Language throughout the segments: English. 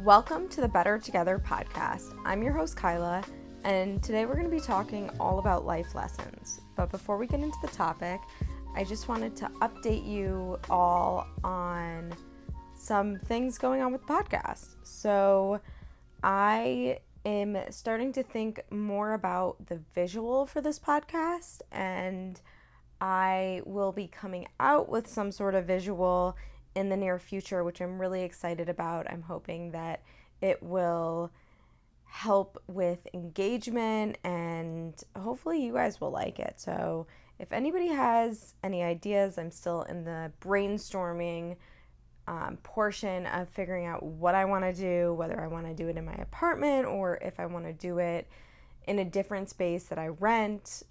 Welcome to the Better Together podcast. I'm your host, Kyla, and today we're going to be talking all about life lessons. But before we get into the topic, I just wanted to update you all on some things going on with the podcast. So I am starting to think more about the visual for this podcast, and I will be coming out with some sort of visual in the near future, which I'm really excited about. I'm hoping that it will help with engagement and hopefully you guys will like it. So if anybody has any ideas, I'm still in the brainstorming portion of figuring out what I want to do, whether I want to do it in my apartment or if I want to do it in a different space that I rent.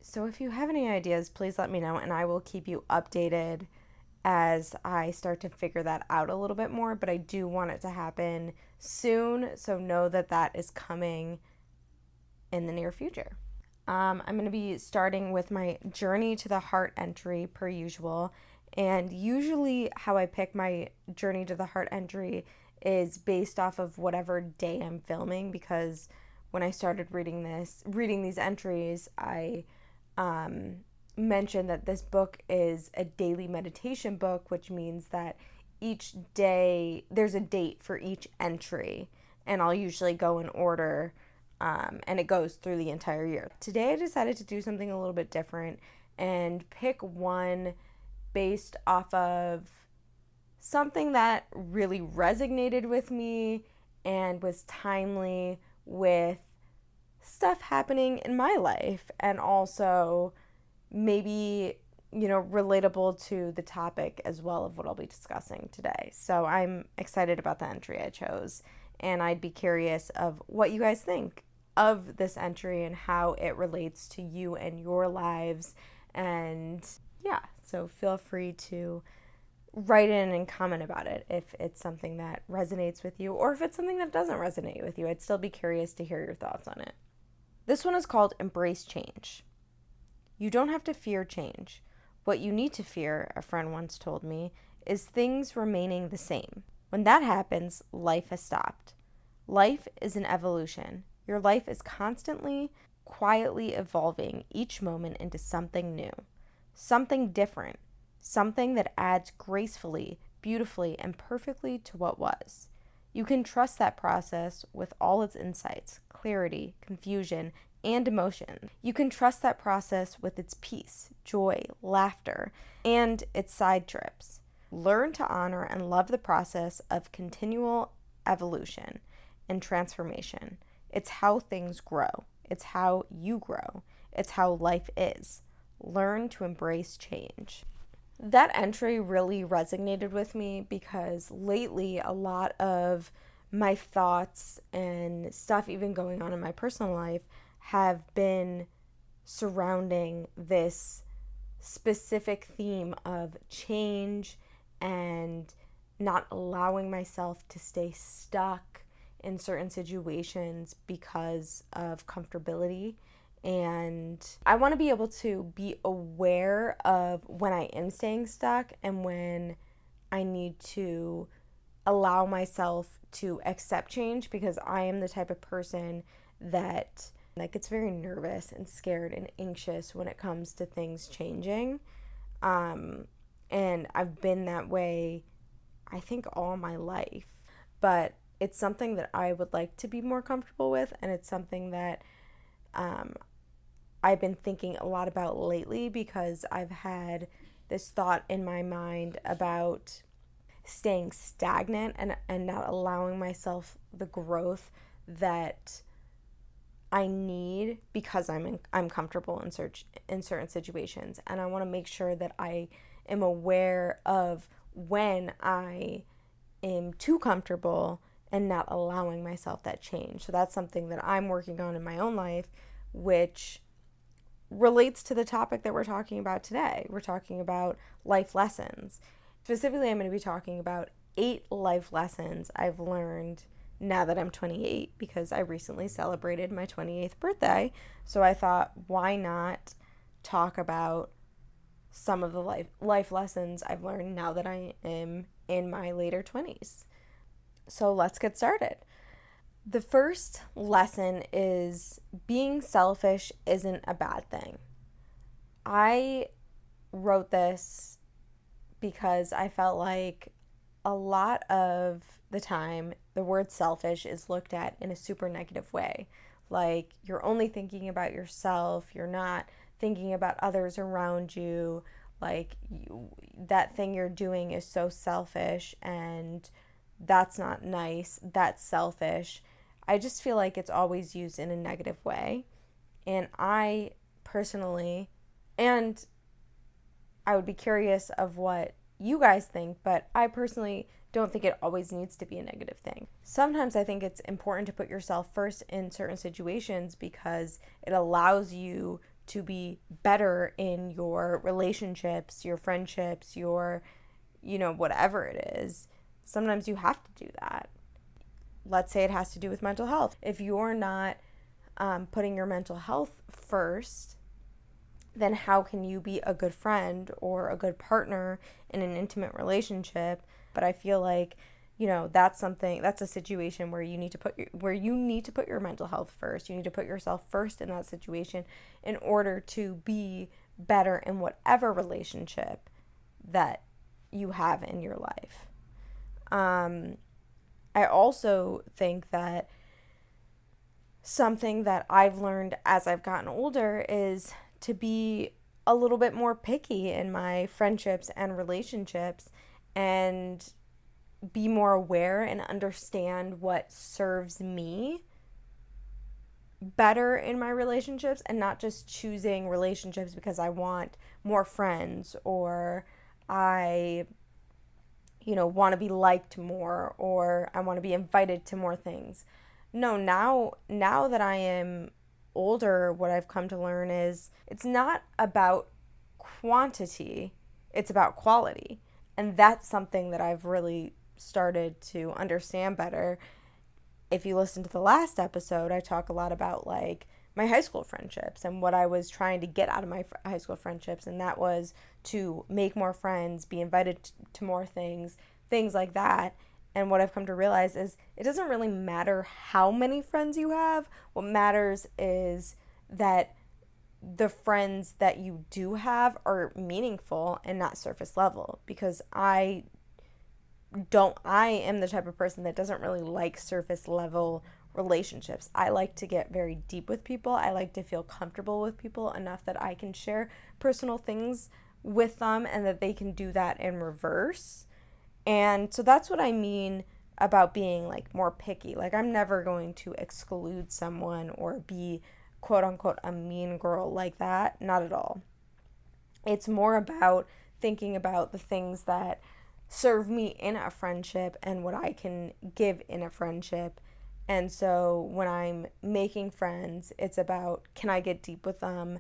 So if you have any ideas, please let me know and I will keep you updated as I start to figure that out a little bit more. But I do want it to happen soon, so know that that is coming in the near future. I'm going to be starting with my journey to the heart entry per usual. And usually how I pick my journey to the heart entry is based off of whatever day I'm filming, because when I started reading these entries, I mentioned that this book is a daily meditation book, which means that each day there's a date for each entry, and I'll usually go in order, and it goes through the entire year. Today I decided to do something a little bit different and pick one based off of something that really resonated with me and was timely with stuff happening in my life, and also maybe, relatable to the topic as well of what I'll be discussing today. So I'm excited about the entry I chose, and I'd be curious of what you guys think of this entry and how it relates to you and your lives. And yeah, so feel free to write in and comment about it if it's something that resonates with you, or if it's something that doesn't resonate with you. I'd still be curious to hear your thoughts on it. This one is called Embrace Change. You don't have to fear change. What you need to fear, a friend once told me, is things remaining the same. When that happens, life has stopped. Life is an evolution. Your life is constantly, quietly evolving each moment into something new, something different, something that adds gracefully, beautifully, and perfectly to what was. You can trust that process with all its insights, clarity, confusion, and emotion. You can trust that process with its peace, joy, laughter, and its side trips. Learn to honor and love the process of continual evolution and transformation. It's how things grow. It's how you grow. It's how life is. Learn to embrace change. That entry really resonated with me because lately a lot of my thoughts and stuff even going on in my personal life have been surrounding this specific theme of change and not allowing myself to stay stuck in certain situations because of comfortability. And I want to be able to be aware of when I am staying stuck and when I need to allow myself to accept change, because I am the type of person that gets very nervous and scared and anxious when it comes to things changing. And I've been that way, I think, all my life. But it's something that I would like to be more comfortable with, and it's something that I've been thinking a lot about lately, because I've had this thought in my mind about staying stagnant and not allowing myself the growth that I need because I'm comfortable in certain situations. And I want to make sure that I am aware of when I am too comfortable and not allowing myself that change. So that's something that I'm working on in my own life, which relates to the topic that we're talking about today. We're talking about life lessons. Specifically, I'm going to be talking about 8 life lessons I've learned now that I'm 28, because I recently celebrated my 28th birthday. So I thought, why not talk about some of the life lessons I've learned now that I am in my later 20s. So let's get started. The first lesson is being selfish isn't a bad thing. I wrote this because I felt like a lot of the time the word selfish is looked at in a super negative way. Like you're only thinking about yourself, you're not thinking about others around you. Like that thing you're doing is so selfish and that's not nice, that's selfish. I just feel like it's always used in a negative way. And I personally, and I would be curious of what you guys think, but I personally don't think it always needs to be a negative thing. Sometimes I think it's important to put yourself first in certain situations because it allows you to be better in your relationships, your friendships, your, whatever it is. Sometimes you have to do that. Let's say it has to do with mental health. If you're not putting your mental health first, then how can you be a good friend or a good partner in an intimate relationship? But I feel like, that's a situation where you need to put your mental health first. You need to put yourself first in that situation in order to be better in whatever relationship that you have in your life. I also think that something that I've learned as I've gotten older is to be a little bit more picky in my friendships and relationships and be more aware and understand what serves me better in my relationships and not just choosing relationships because I want more friends or I want to be liked more or I want to be invited to more things. No, now that I am older, what I've come to learn is it's not about quantity, it's about quality. And that's something that I've really started to understand better. If you listen to the last episode, I talk a lot about like my high school friendships and what I was trying to get out of my high school friendships, and that was to make more friends, be invited to more things like that. And what I've come to realize is it doesn't really matter how many friends you have. What matters is that the friends that you do have are meaningful and not surface level, because I am the type of person that doesn't really like surface level relationships. I like to get very deep with people. I like to feel comfortable with people enough that I can share personal things with them and that they can do that in reverse. And so that's what I mean about being like more picky. Like I'm never going to exclude someone or be quote unquote a mean girl like that. Not at all. It's more about thinking about the things that serve me in a friendship and what I can give in a friendship. And so when I'm making friends, it's about, can I get deep with them?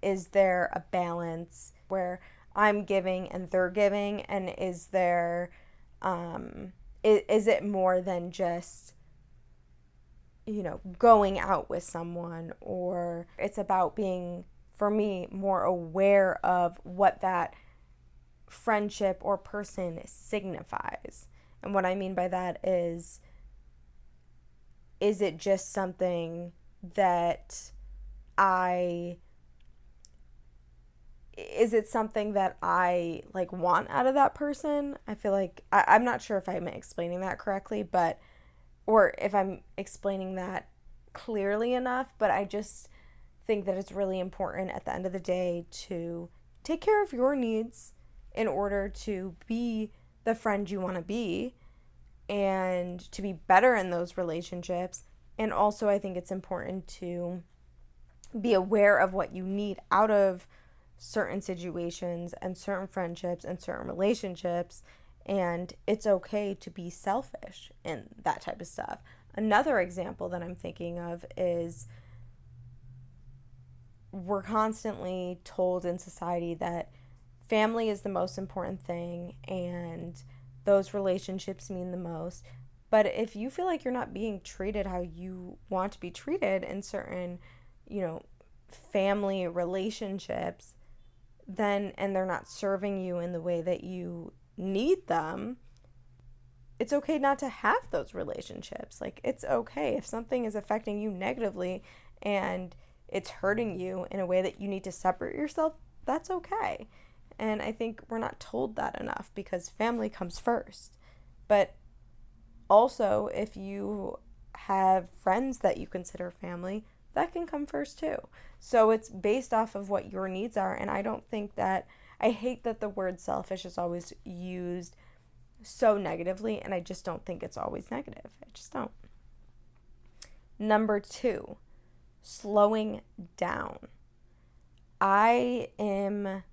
Is there a balance where I'm giving and they're giving? And is there, is it more than just, going out with someone? Or it's about being, for me, more aware of what that friendship or person signifies. And what I mean by that is it just something that I is it something that I like want out of that person? I feel like I'm not sure if I'm explaining that correctly, but or if I'm explaining that clearly enough, but I just think that it's really important at the end of the day to take care of your needs in order to be the friend you want to be and to be better in those relationships. And also, I think it's important to be aware of what you need out of certain situations and certain friendships and certain relationships. And it's okay to be selfish in that type of stuff. Another example that I'm thinking of is we're constantly told in society that family is the most important thing and those relationships mean the most. But if you feel like you're not being treated how you want to be treated in certain, family relationships, then and they're not serving you in the way that you need them, it's okay not to have those relationships. Like, it's okay if something is affecting you negatively and it's hurting you in a way that you need to separate yourself, that's okay. And I think we're not told that enough because family comes first. But also, if you have friends that you consider family, that can come first too. So it's based off of what your needs are. And I don't think that, I hate that the word selfish is always used so negatively, and I just don't think it's always negative. I just don't. Number 2, slowing down. I am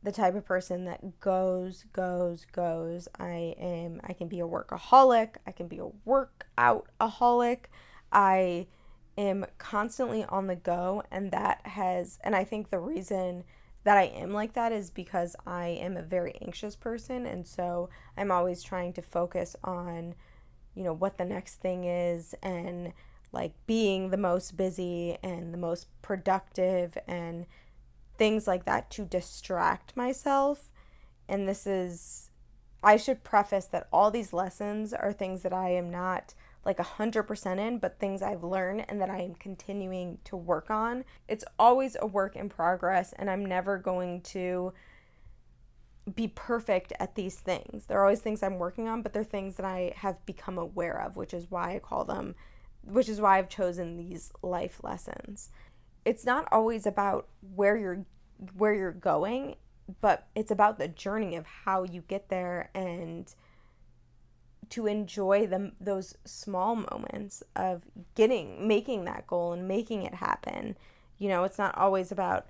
the type of person that goes. I can be a workaholic. I can be a workout-aholic. I am constantly on the go, and I think the reason that I am like that is because I am a very anxious person, and so I'm always trying to focus on, what the next thing is, and like being the most busy and the most productive and things like that to distract myself. And I should preface that all these lessons are things that I am not like 100% in, but things I've learned and that I am continuing to work on. It's always a work in progress, and I'm never going to be perfect at these things. There are always things I'm working on, but they're things that I have become aware of, which is why I've chosen these life lessons. It's not always about where you're going, but it's about the journey of how you get there, and to enjoy those small moments of making that goal and making it happen. It's not always about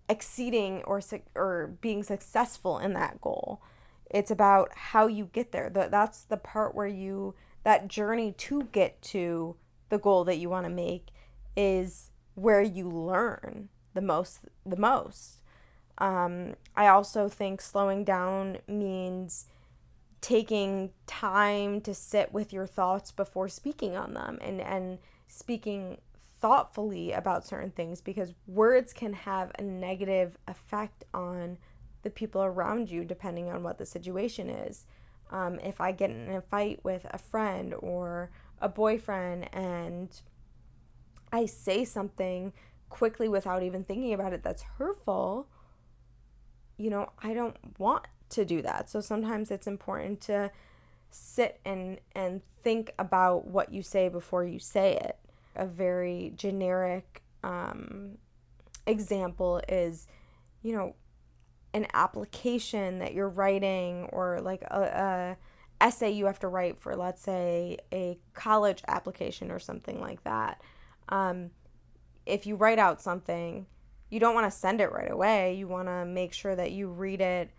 exceeding or being successful in that goal. It's about how you get there. That's the part where that journey to get to the goal that you want to make is where you learn the most. I also think slowing down means taking time to sit with your thoughts before speaking on them, and speaking thoughtfully about certain things, because words can have a negative effect on the people around you depending on what the situation is. If I get in a fight with a friend or a boyfriend and I say something quickly without even thinking about it that's hurtful, I don't want to do that. So sometimes it's important to sit and think about what you say before you say it. A very generic example is, an application that you're writing, or like a essay you have to write for, let's say, a college application or something like that. If you write out something, you don't want to send it right away. You want to make sure that you read it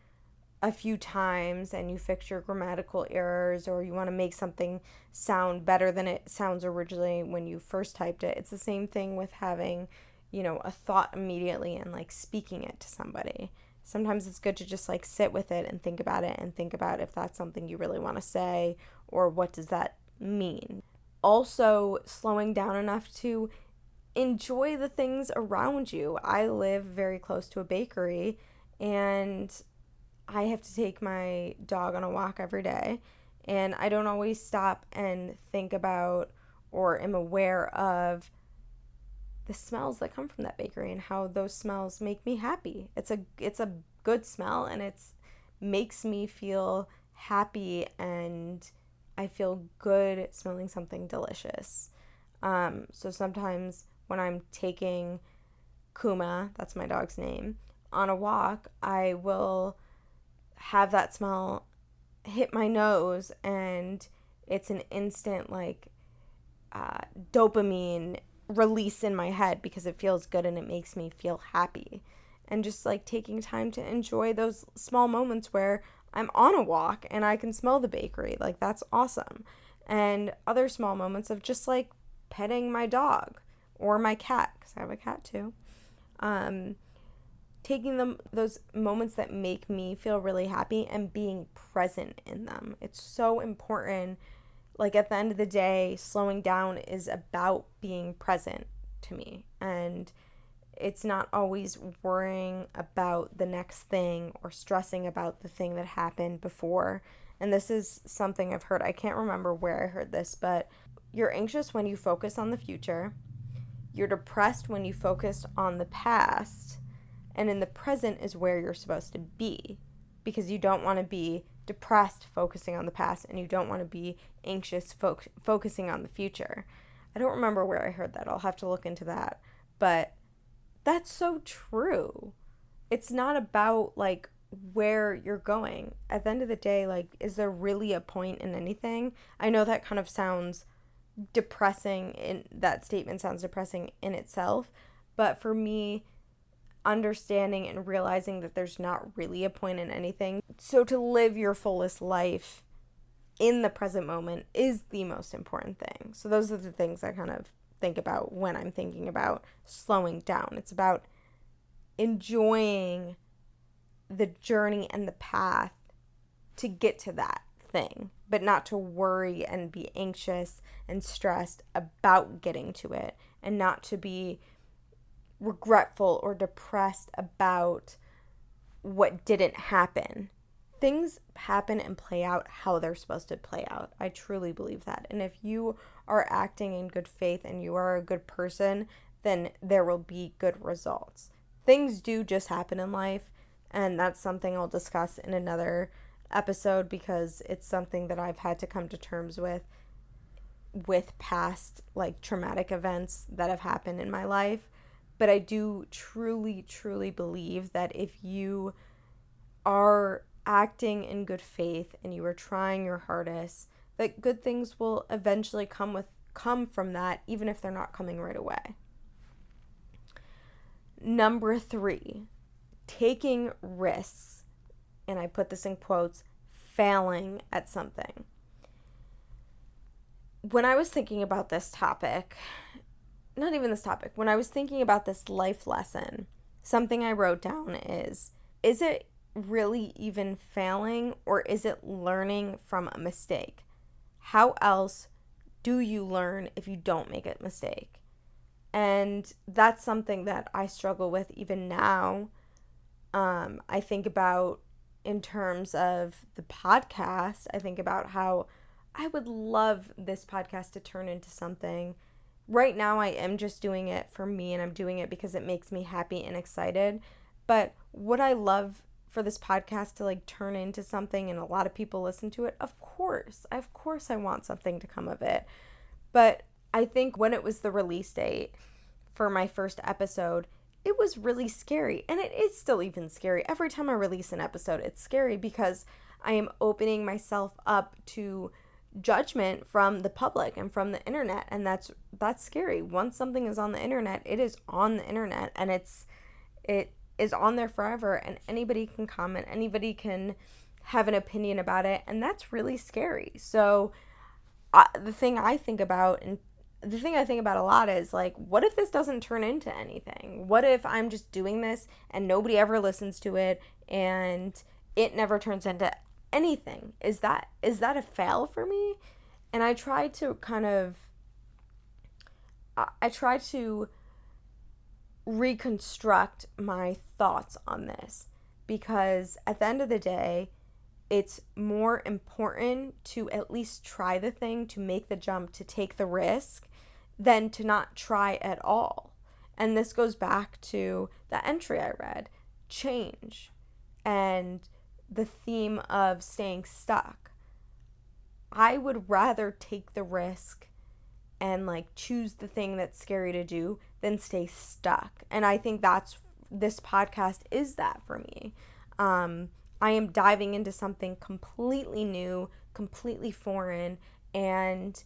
a few times and you fix your grammatical errors, or you want to make something sound better than it sounds originally when you first typed it. It's the same thing with having, a thought immediately and like speaking it to somebody. Sometimes it's good to just like sit with it and think about it, and think about if that's something you really want to say, or what does that mean. Also, slowing down enough to enjoy the things around you. I live very close to a bakery, and I have to take my dog on a walk every day, and I don't always stop and think about or am aware of the smells that come from that bakery and how those smells make me happy. It's a good smell, and it makes me feel happy, and I feel good smelling something delicious. So sometimes when I'm taking Kuma, that's my dog's name, on a walk, I will have that smell hit my nose, and it's an instant like dopamine release in my head because it feels good and it makes me feel happy. And just like taking time to enjoy those small moments where I'm on a walk and I can smell the bakery, like that's awesome. And other small moments of just like petting my dog or my cat, because I have a cat too. Taking those moments that make me feel really happy and being present in them. It's so important. Like at the end of the day, slowing down is about being present to me. And It's not always worrying about the next thing or stressing about the thing that happened before. And this is something I've heard. I can't remember where I heard this, but you're anxious when you focus on the future. You're depressed when you focus on the past. And in the present is where you're supposed to be, because you don't want to be depressed focusing on the past, and you don't want to be anxious focusing on the future. I don't remember where I heard that. I'll have to look into that. But that's so true. It's not about like where you're going. At the end of the day, like, is there really a point in anything? I know that kind of sounds depressing, in that statement sounds depressing in itself, but for me, understanding and realizing that there's not really a point in anything. So to live your fullest life in the present moment is the most important thing. So those are the things I kind of think about when I'm thinking about slowing down. It's about enjoying the journey and the path to get to that thing, but not to worry and be anxious and stressed about getting to it, and not to be regretful or depressed about what didn't happen. Things happen and play out how they're supposed to play out. I truly believe that. And if you are acting in good faith and you are a good person, then there will be good results. Things do just happen in life, and that's something I'll discuss in another episode, because it's something that I've had to come to terms with past like traumatic events that have happened in my life. But I do truly, truly believe that if you are acting in good faith and you are trying your hardest, that good things will eventually come from that, even if they're not coming right away. Number 3, taking risks, and I put this in quotes, failing at something. When I was thinking about this topic, not even this topic, when I was thinking about this life lesson, something I wrote down is it really even failing, or is it learning from a mistake? How else do you learn if you don't make a mistake? And that's something that I struggle with even now. I think about in terms of the podcast, I think about how I would love this podcast to turn into something. Right now, I am just doing it for me, and I'm doing it because it makes me happy and excited. But would I love for this podcast to like turn into something and a lot of people listen to it? Of course I want something to come of it. But I think when it was the release date for my first episode, it was really scary. And it is still even scary. Every time I release an episode, it's scary because I am opening myself up to judgment from the public and from the internet, and that's scary. Once something is on the internet, it is on the internet, and it is on there forever, and anybody can comment, anybody can have an opinion about it, and that's really scary. So the thing I think about a lot is like, what if this doesn't turn into anything? What if I'm just doing this and nobody ever listens to it and it never turns into anything? Is that a fail for me? And I try to reconstruct my thoughts on this, because at the end of the day, it's more important to at least try the thing, to make the jump, to take the risk, than to not try at all. And this goes back to the entry I read, change, and the theme of staying stuck. I would rather take the risk and like choose the thing that's scary to do than stay stuck. And I think this podcast is that for me. I am diving into something completely new, completely foreign, and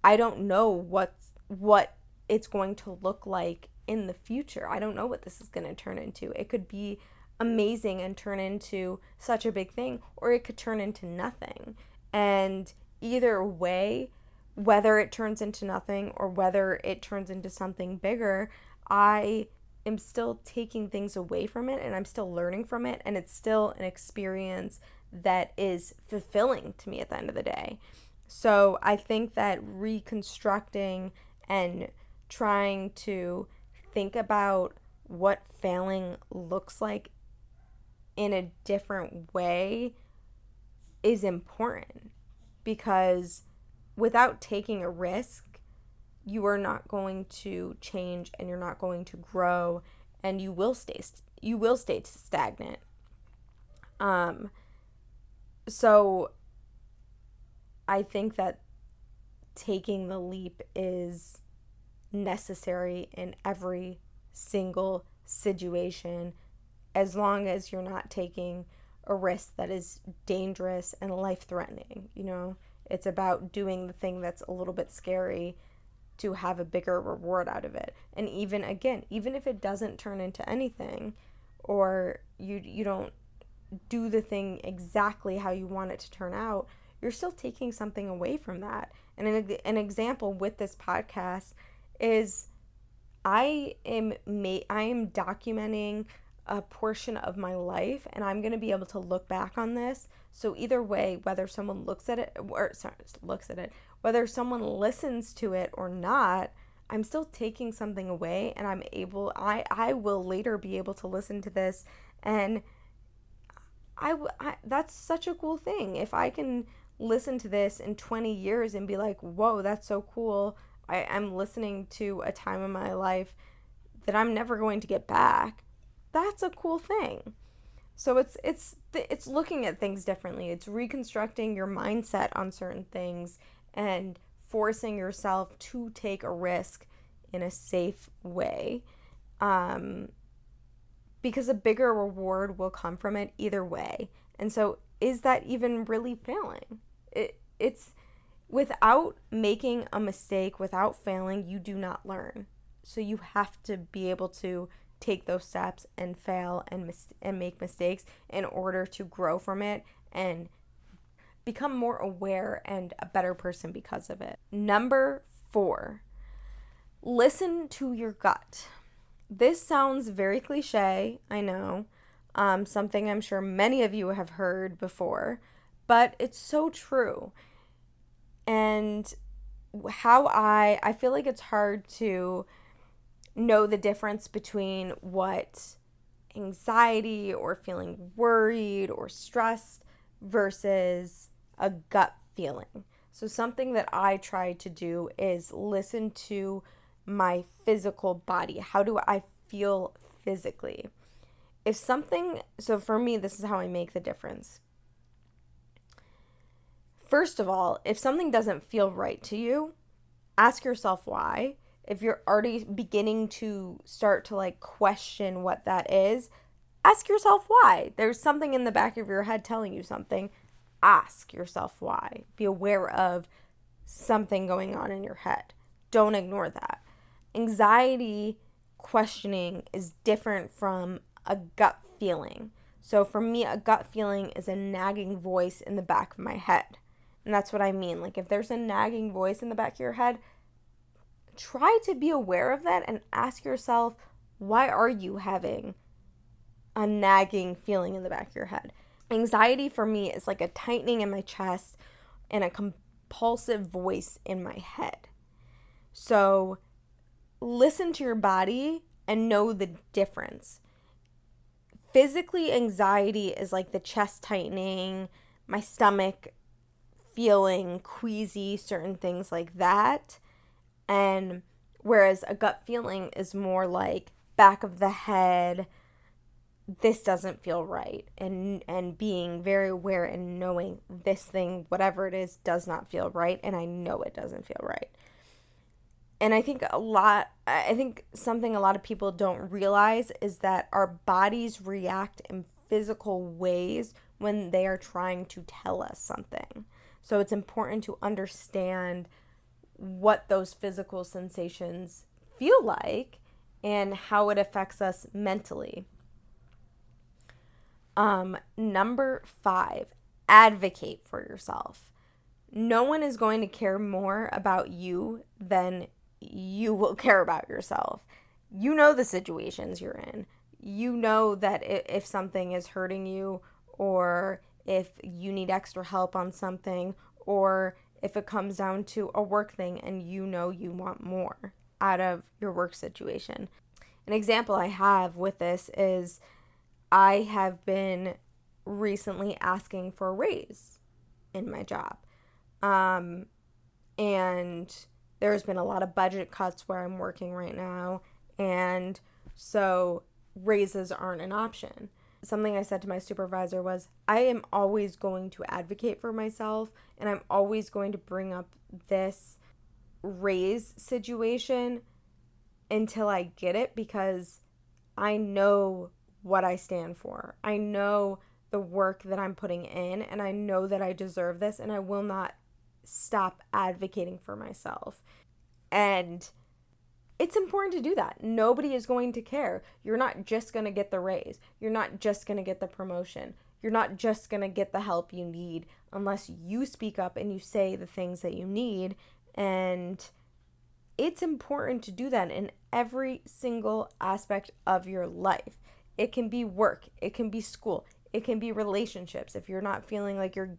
I don't know what it's going to look like in the future. I don't know what this is going to turn into. It could be amazing and turn into such a big thing, or it could turn into nothing. And either way, whether it turns into nothing or whether it turns into something bigger, I am still taking things away from it, and I'm still learning from it, and it's still an experience that is fulfilling to me at the end of the day. So I think that reconstructing and trying to think about what failing looks like in a different way is important, because without taking a risk, you are not going to change and you're not going to grow, and you will stay stagnant. So I think that taking the leap is necessary in every single situation, as long as you're not taking a risk that is dangerous and life-threatening. It's about doing the thing that's a little bit scary to have a bigger reward out of it. And even if it doesn't turn into anything, or you don't do the thing exactly how you want it to turn out, you're still taking something away from that. And an example with this podcast is I am documenting a portion of my life, and I'm going to be able to look back on this. So either way, whether someone whether someone listens to it or not, I'm still taking something away, and I will later be able to listen to this, and that's such a cool thing. If I can listen to this in 20 years and be like, whoa, that's so cool. I'm listening to a time in my life that I'm never going to get back. That's a cool thing. So it's looking at things differently. It's reconstructing your mindset on certain things and forcing yourself to take a risk in a safe way. Because a bigger reward will come from it either way. And so is that even really failing? It's without making a mistake, without failing, you do not learn. So you have to be able to take those steps and fail and make mistakes in order to grow from it and become more aware and a better person because of it. Number 4, listen to your gut. This sounds very cliche, I know, something I'm sure many of you have heard before, but it's so true. And how I feel like it's hard to know the difference between what anxiety or feeling worried or stressed versus a gut feeling. So something that I try to do is listen to my physical body. How do I feel physically? So for me, this is how I make the difference. First of all, if something doesn't feel right to you, ask yourself why. If you're already beginning to start to question what that is, ask yourself why. There's something in the back of your head telling you something. Ask yourself why. Be aware of something going on in your head. Don't ignore that. Anxiety questioning is different from a gut feeling. So for me, a gut feeling is a nagging voice in the back of my head. And that's what I mean. If there's a nagging voice in the back of your head, try to be aware of that and ask yourself, why are you having a nagging feeling in the back of your head? Anxiety for me is like a tightening in my chest and a compulsive voice in my head. So listen to your body and know the difference. Physically, anxiety is like the chest tightening, my stomach feeling queasy, certain things like that. And whereas a gut feeling is more like back of the head, this doesn't feel right, and being very aware and knowing this thing, whatever it is, does not feel right, and I know it doesn't feel right. And I think something a lot of people don't realize is that our bodies react in physical ways when they are trying to tell us something. So it's important to understand what those physical sensations feel like and how it affects us mentally. Number 5, advocate for yourself. No one is going to care more about you than you will care about yourself. You know the situations you're in. You know that if something is hurting you, or if you need extra help on something, or if it comes down to a work thing and you know you want more out of your work situation. An example I have with this is I have been recently asking for a raise in my job. And there's been a lot of budget cuts where I'm working right now. And so raises aren't an option. Something I said to my supervisor was, I am always going to advocate for myself, and I'm always going to bring up this raise situation until I get it, because I know what I stand for. I know the work that I'm putting in, and I know that I deserve this, and I will not stop advocating for myself. And it's important to do that. Nobody is going to care. You're not just going to get the raise. You're not just going to get the promotion. You're not just going to get the help you need unless you speak up and you say the things that you need. And it's important to do that in every single aspect of your life. It can be work. It can be school. It can be relationships. If you're not feeling like you're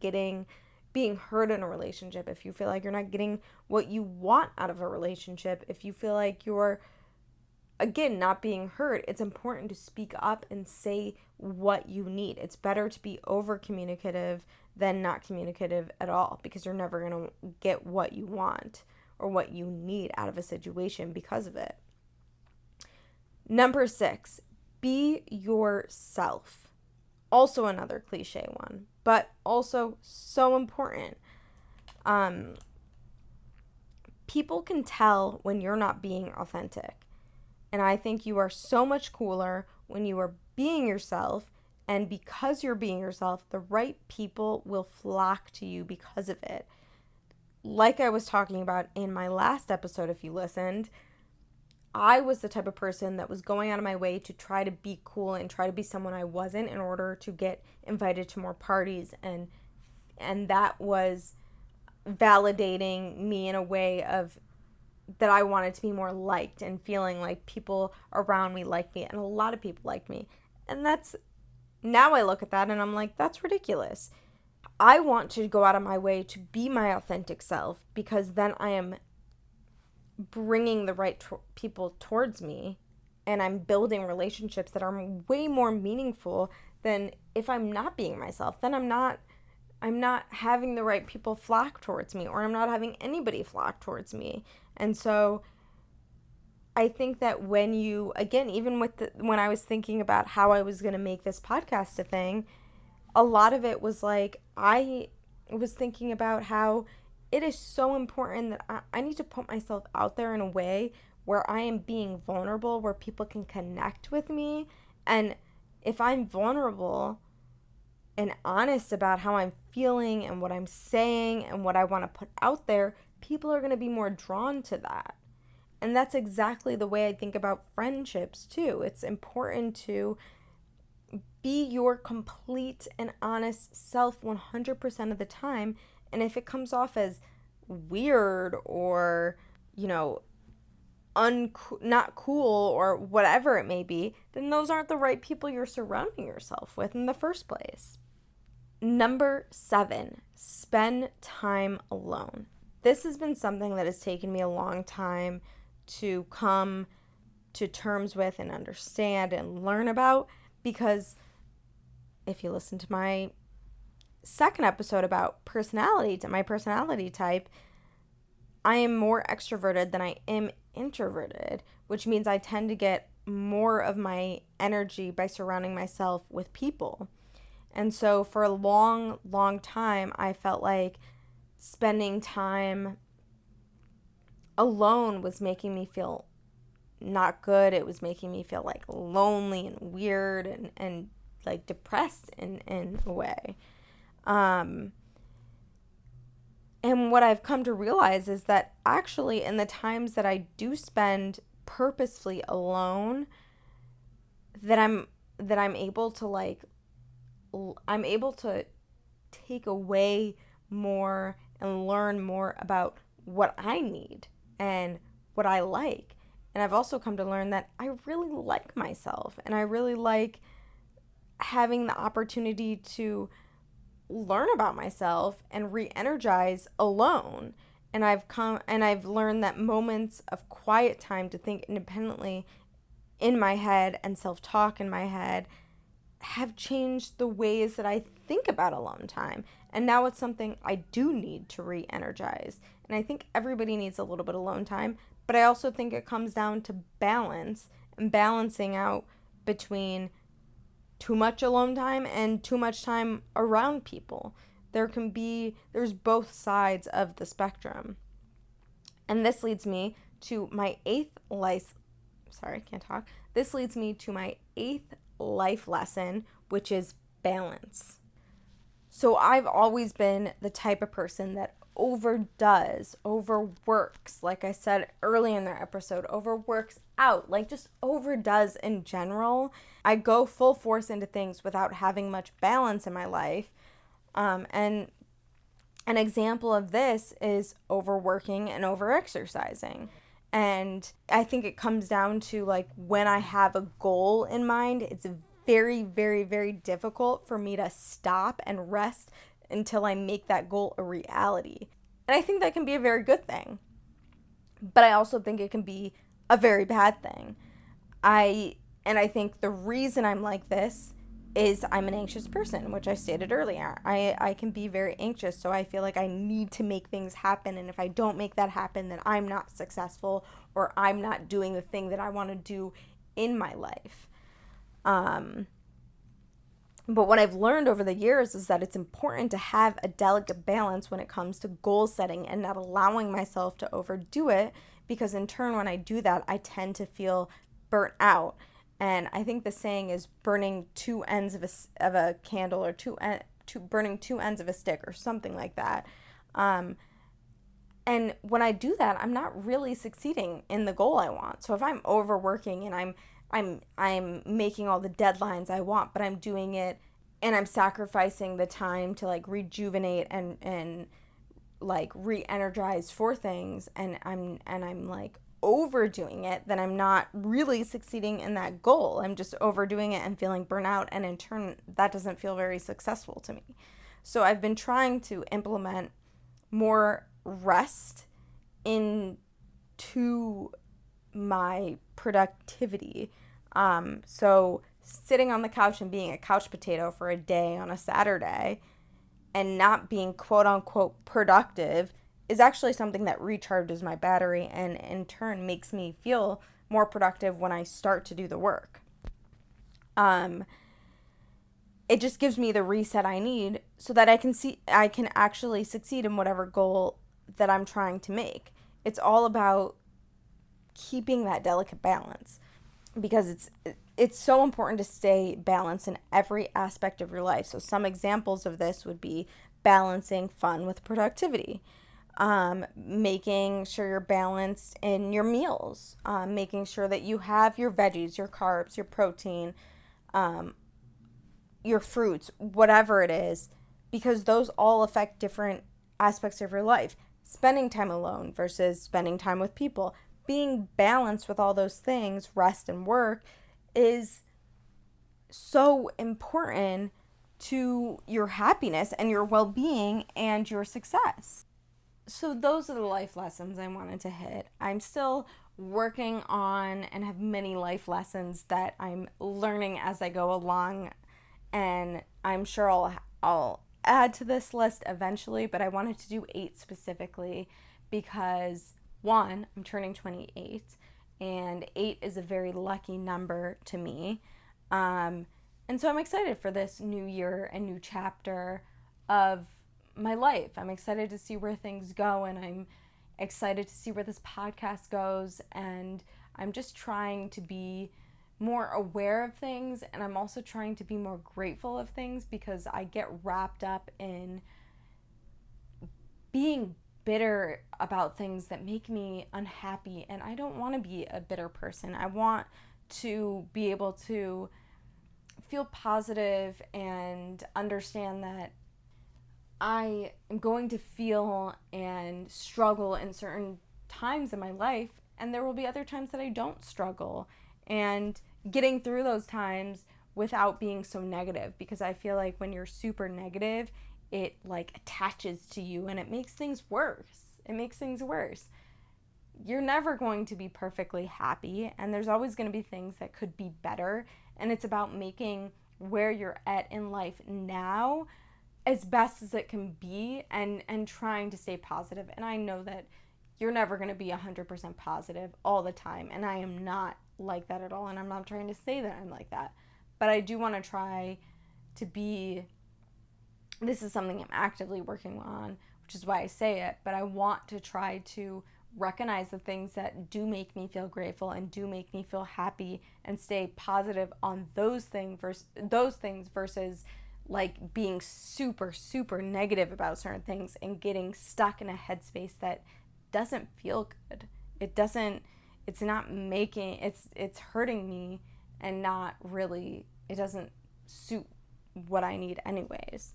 being heard in a relationship, if you feel like you're not getting what you want out of a relationship, if you feel like you're, again, not being heard, it's important to speak up and say what you need. It's better to be over communicative than not communicative at all, because you're never going to get what you want or what you need out of a situation because of it. Number 6, be yourself. Also another cliche one, but also so important. People can tell when you're not being authentic. And I think you are so much cooler when you are being yourself. And because you're being yourself, the right people will flock to you because of it. Like I was talking about in my last episode, if you listened, I was the type of person that was going out of my way to try to be cool and try to be someone I wasn't in order to get invited to more parties. And that was validating me in a way of that I wanted to be more liked and feeling like people around me liked me, and a lot of people liked me. And that's, now I look at that and I'm like, that's ridiculous. I want to go out of my way to be my authentic self, because then I am bringing the right people towards me, and I'm building relationships that are way more meaningful than if I'm not being myself. Then I'm not having the right people flock towards me, or I'm not having anybody flock towards me. And so I think that when you, again, even when I was thinking about how I was going to make this podcast a thing, a lot of it was like, I was thinking about how it is so important that I need to put myself out there in a way where I am being vulnerable, where people can connect with me. And if I'm vulnerable and honest about how I'm feeling and what I'm saying and what I want to put out there, people are going to be more drawn to that. And that's exactly the way I think about friendships too. It's important to be your complete and honest self 100% of the time. And if it comes off as weird or, not cool or whatever it may be, then those aren't the right people you're surrounding yourself with in the first place. Number 7, spend time alone. This has been something that has taken me a long time to come to terms with and understand and learn about, because if you listen to my second episode about my personality type, I am more extroverted than I am introverted, which means I tend to get more of my energy by surrounding myself with people. And so for a long, long time, I felt like spending time alone was making me feel not good. It was making me feel like lonely and weird and like depressed in a way. And what I've come to realize is that actually in the times that I do spend purposefully alone, that I'm able to I'm able to take away more and learn more about what I need and what I like. And I've also come to learn that I really like myself, and I really like having the opportunity to learn about myself and re-energize alone. And I've learned that moments of quiet time to think independently in my head and self-talk in my head have changed the ways that I think about alone time. And now it's something I do need to re-energize. And I think everybody needs a little bit of alone time, but I also think it comes down to balance and balancing out between too much alone time and too much time around people. There's both sides of the spectrum. And this leads me to my This leads me to my eighth life lesson, which is balance. So I've always been the type of person that overworks, like I said early in their episode, overworks out, like just overdoes in general. I go full force into things without having much balance in my life. And an example of this is overworking and overexercising. And I think it comes down to like when I have a goal in mind, it's very, very, very difficult for me to stop and rest until I make that goal a reality. And I think that can be a very good thing. But I also think it can be a very bad thing. I think the reason I'm like this is I'm an anxious person, which I stated earlier. I can be very anxious, so I feel like I need to make things happen, and if I don't make that happen, then I'm not successful, or I'm not doing the thing that I want to do in my life. But what I've learned over the years is that it's important to have a delicate balance when it comes to goal setting and not allowing myself to overdo it, because in turn, when I do that, I tend to feel burnt out. And I think the saying is burning two ends of a candle, or burning two ends of a stick, or something like that. And when I do that, I'm not really succeeding in the goal I want. So if I'm overworking and I'm making all the deadlines I want, but I'm doing it and I'm sacrificing the time to like rejuvenate and like re-energize for things, and I'm like overdoing it, then I'm not really succeeding in that goal. I'm just overdoing it and feeling burnout, and in turn that doesn't feel very successful to me. So I've been trying to implement more rest into my productivity. So sitting on the couch and being a couch potato for a day on a Saturday and not being quote unquote productive is actually something that recharges my battery and in turn makes me feel more productive when I start to do the work. It just gives me the reset I need so that I can actually succeed in whatever goal that I'm trying to make. It's all about keeping that delicate balance, because it's so important to stay balanced in every aspect of your life. So some examples of this would be balancing fun with productivity, making sure you're balanced in your meals, making sure that you have your veggies, your carbs, your protein, your fruits, whatever it is, because those all affect different aspects of your life. Spending time alone versus spending time with people. Being balanced with all those things, rest and work, is so important to your happiness and your well-being and your success. So those are the life lessons I wanted to hit. I'm still working on and have many life lessons that I'm learning as I go along, and I'm sure I'll add to this list eventually, but I wanted to do 8 specifically because, one, I'm turning 28, and 8 is a very lucky number to me. And so I'm excited for this new year and new chapter of my life. I'm excited to see where things go, and I'm excited to see where this podcast goes, and I'm just trying to be more aware of things, and I'm also trying to be more grateful of things, because I get wrapped up in being bitter about things that make me unhappy, and I don't want to be a bitter person. I want to be able to feel positive and understand that I am going to feel and struggle in certain times in my life, and there will be other times that I don't struggle, and getting through those times without being so negative, because I feel like when you're super negative, it like attaches to you and it makes things worse. you're never going to be perfectly happy, and there's always going to be things that could be better. And it's about making where you're at in life now as best as it can be, and trying to stay positive. And I know that you're never going to be 100% positive all the time, and I am not like that at all, and I'm not trying to say that I'm like that, but I do want to try to be, this is something I'm actively working on, which is why I say it, but I want to try to recognize the things that do make me feel grateful and do make me feel happy, and stay positive on those things versus like being super, super negative about certain things and getting stuck in a headspace that doesn't feel good. It's not making, it's hurting me, and not really, it doesn't suit what I need anyways.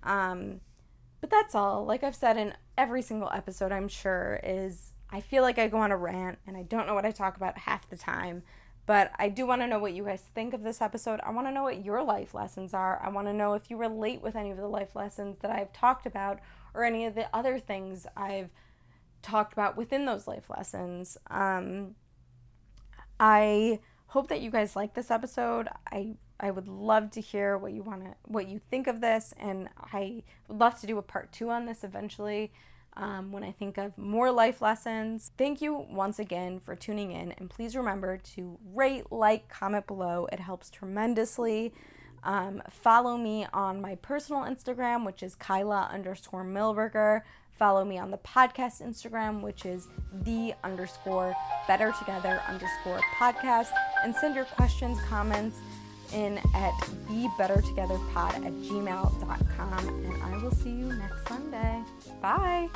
But that's all. Like I've said in every single episode, I'm sure, is I feel like I go on a rant and I don't know what I talk about half the time. But I do want to know what you guys think of this episode. I want to know what your life lessons are. I want to know if you relate with any of the life lessons that I've talked about, or any of the other things I've talked about within those life lessons. I hope that you guys like this episode. I would love to hear what you think of this, and I would love to do a part 2 on this eventually. When I think of more life lessons. Thank you once again for tuning in, and please remember to rate, like, comment below. It helps tremendously. Follow me on my personal Instagram, which is Kyla_Milberger. Follow me on the podcast Instagram, which is the_bettertogether_podcast, and send your questions, comments in at thebettertogetherpod@gmail.com, and I will see you next Sunday. Bye.